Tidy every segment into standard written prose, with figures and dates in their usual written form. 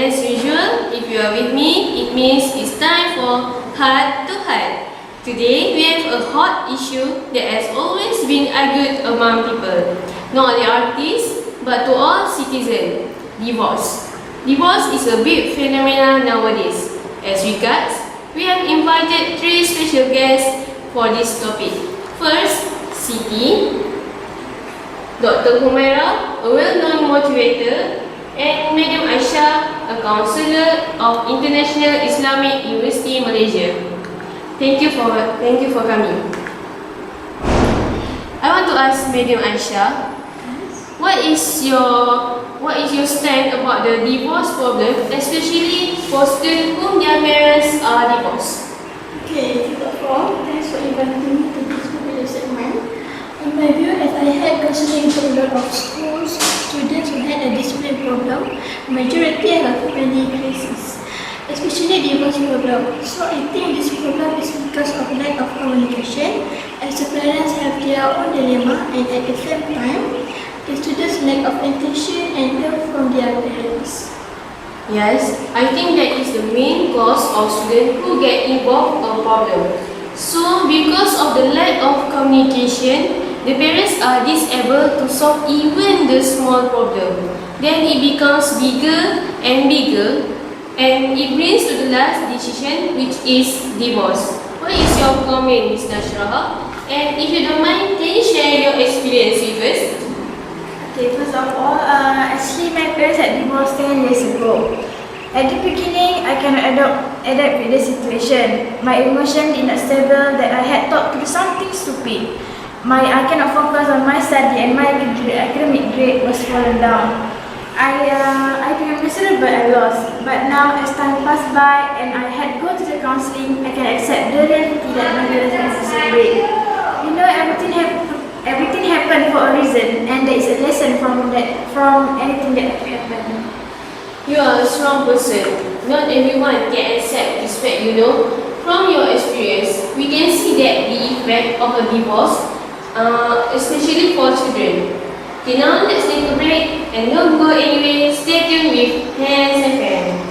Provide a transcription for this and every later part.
as usual, if you are with me, it means it's time for Heart to Heart. Today, we have a hot issue that has always been argued among people, not only artists, but to all citizens, divorce. Divorce is a big phenomenon nowadays. As regards, we have invited 3 special guests for this topic. First, Siti, Dr. Humaira, a well-known motivator, and Madam Aisyah, a counselor of International Islamic University Malaysia. Thank you for coming. I want to ask Madam Aisyah, what is your stand about the divorce problem, especially for students whom their parents are divorced? Okay, first of all, thanks for inviting me to this particular segment. In my view, as I had counseling to a lot of schools, students who had a discipline problem, majority have family crisis, especially divorce problem. So I think this problem is because of lack of communication, as the parents have their own dilemma, and at the same time, the students lack of attention and help from their parents. Yes, I think that is the main cause of students who get involved in a problem. So, because of the lack of communication, the parents are disabled to solve even the small problem. Then it becomes bigger and bigger, and it brings to the last decision, which is divorce. What is your comment, Ms. Nashraha? And if you don't mind, can you share your experience with us? Okay, first of all, actually my parents had divorced 10 years ago. At the beginning, I cannot adapt with the situation. My emotion did not stable that I had thought to do something stupid. I cannot focus on my study and my academic grade was fallen down. I became miserable, but I lost. But now, as time passed by and I had go to the counseling, I can accept the reality that my parents is separate. You know, everything happened for a reason, and there is a lesson from anything that happened. You are a strong person. Not everyone can accept this fact, you know. From your experience, we can see that the effect of a divorce, especially for children. Okay, now let's take a break and don't go anywhere. Stay tuned with Hands and Fans.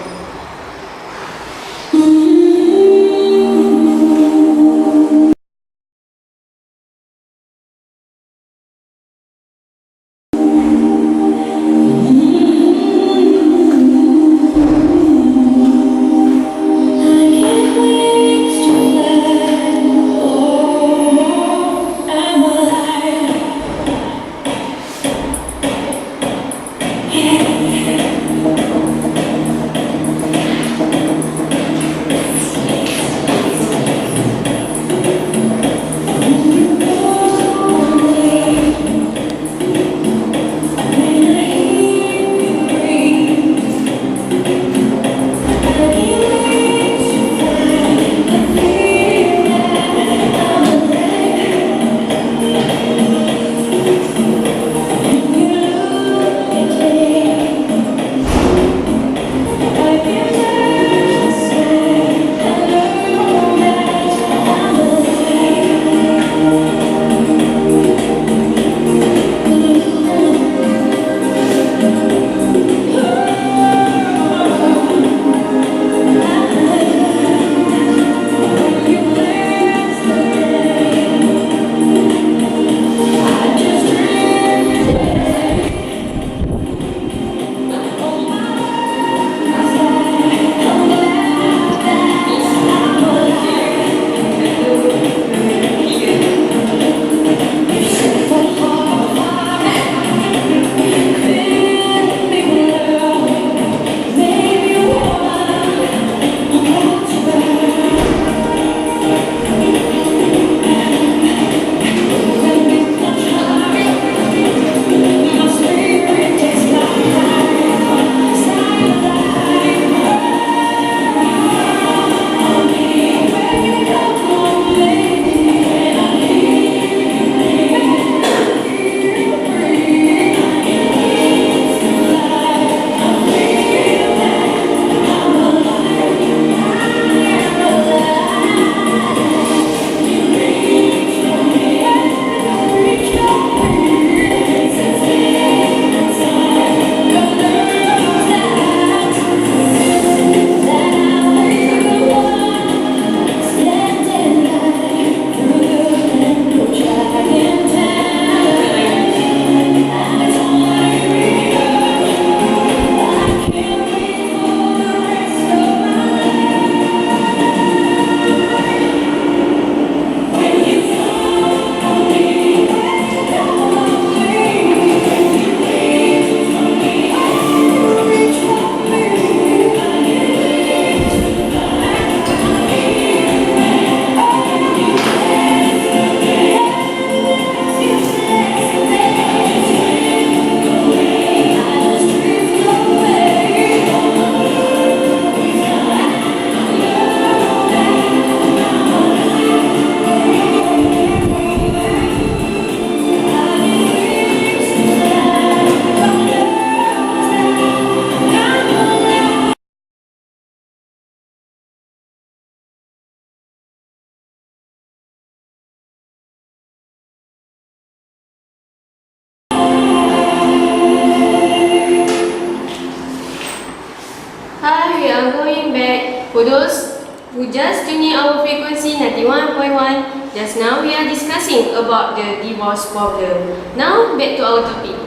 are going back. For those who just tune in our frequency 91.1, just now we are discussing about the divorce problem. Now back to our topic.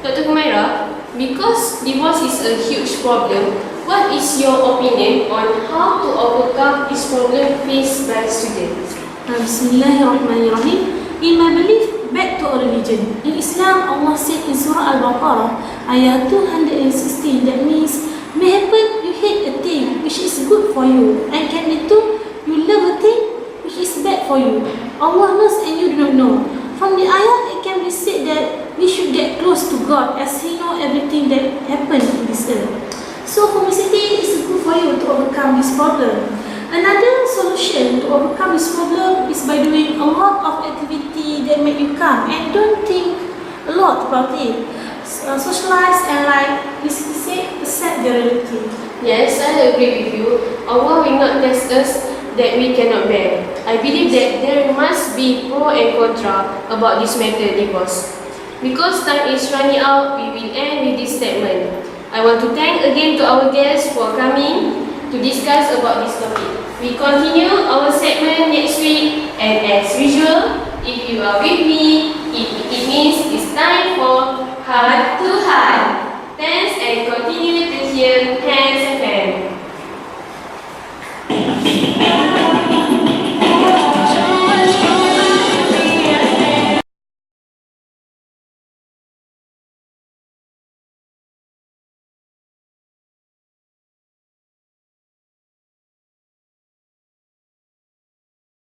Dr. Humaira, because divorce is a huge problem, what is your opinion on how to overcome this problem faced by students? Bismillahirrahmanirrahim. In my belief, back to our religion. In Islam, Allah said in Surah Al-Baqarah, ayat 216, that means, may happen you hate a thing which is good for you, and can be too, you love a thing which is bad for you. Allah knows and you do not know. From the ayat, it can be said that we should get close to God as He knows everything that happens in this earth. So, homosexuality is good for you to overcome this problem. Another solution to overcome this problem is by doing a lot of activity that make you calm and don't think a lot about it. Socialize and, like basically say, accept the reality. Yes, I agree with you. Allah will not test us that we cannot bear. I believe that there must be pro and contra about this matter, divorce. Because time is running out, we will end with this statement. I want to thank again to our guests for coming to discuss about this topic. We continue our segment next week, and as usual, if you are with me, it means